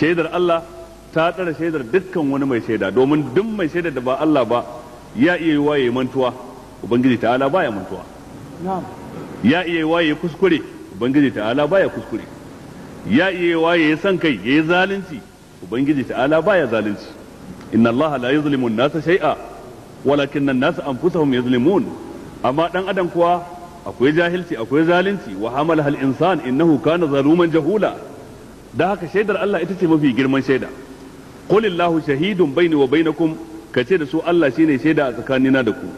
shaidar Allah ta tsara shaidar dukkan wani mai shaida, domin duk mai shaida da ba Allah ba ya iya yi waye mantuwa, ubangiji ta'ala baya mantuwa. Ya iya yi waye kuskure, ubangiji ta'ala baya kuskure. Ya iya yi waye san kai yayi zalunci, ubangiji ta'ala baya zalunci. Inna Allah la yuzlimu an-nasa shay'a walakinna an-nasa anfusahum yuzlimun. Amma dan adam kuwa akwai jahilci, akwai zalunci, wa hamala hal insan innahu kana zaluman jahula. Da haka shaidar Allah ita ce mafi girman shaida. Qul illahu shahidun baini wa bainakum, kace da su Allah shine shaida a tsakanina da ku.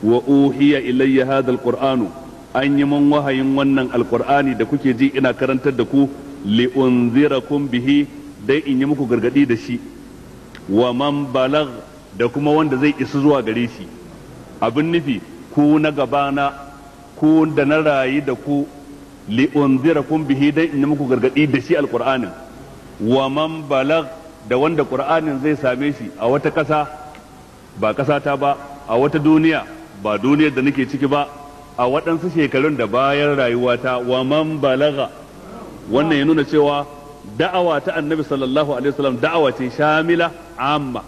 Wa uhiya ilayya hadha alqur'anu, an yi man wahayin wannan alqur'ani da kuke ji ina karantar da ku, li unzirakum bihi, dai in yi muku gargadi da shi. Wa man balagh, da kuma wanda zai isa zuwa gare shi. Abin nufi ku na gabana, ku da na rayu da ku, li unzirakum bihi, dai in yi muku gargadi da shi alqur'anin. Wa man balagh, da wanda qur'anin zai same shi a wata ƙasa ba ƙasata ba, a wata duniya ba duniyar da nake ciki ba, a waɗansu shekarun da bayan rayuwata. Wa man balagha, wannan ya nuna cewa da'awa ta annabi sallallahu alaihi wasallam da'awa ce shamila amma,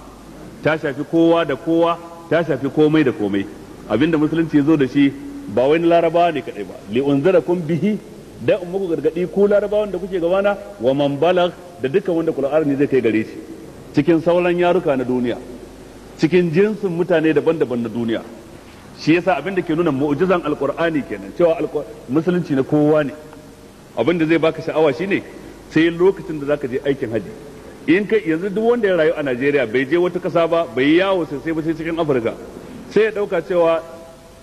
ta shafi kowa da kowa, ta shafi komai da komai. Abinda musulunci ya zo da shi ba wani larabawa ne kadai ba, li unzirakum bihi, da in muku gargadi ku larabawan da kuke gabana, wa man balagh, da dukkan wanda qur'ani zai kai gare shi cikin sauran yaruka na duniya, cikin jinsin mutane daban-daban na duniya. Shi yasa abin da ke nuna mu'jizan alqur'ani kenan, cewa musulunci na kowa ne. Abin da zai baka sha'awa shine sai lokacin da zaka je aikin haji, in kai yanzu duk wanda ya rayu a Najeriya bai je wata kasa ba, bai yi yawo sai ba sai cikin Afirka, sai ya dauka cewa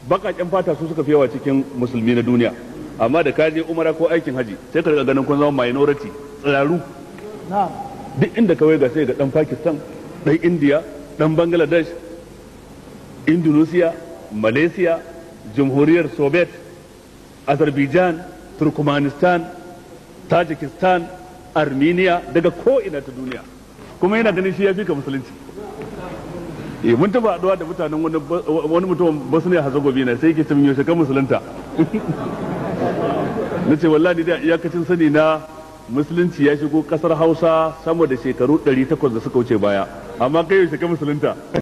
bakaken fata su suka fi yawa cikin musulmi na duniya. Amma da ka je umara ko aikin haji sai ka riga ganin kun zama minority, tsiraru. Duk inda kawai ga sai ga dan Pakistan, dan India, dan Bangladesh, Indonesia, Malaysia, Jamhuriyar Soviet, Azerbaijan, Turkmenistan, Tajikistan, Armenia, daga ko ina ta duniya. Kuma yana ganin shi ya fi ka musulunci. Mun taba haɗuwa da mutanen wani mutum Bosnia Herzegovina, sai yake tambaye shi kan musulunta. Nace wallahi da iyakacin sani na musulunci ya shigo kasar Hausa sama da shekaru 800 da suka wuce baya, amma kai yaushe ka musulunta?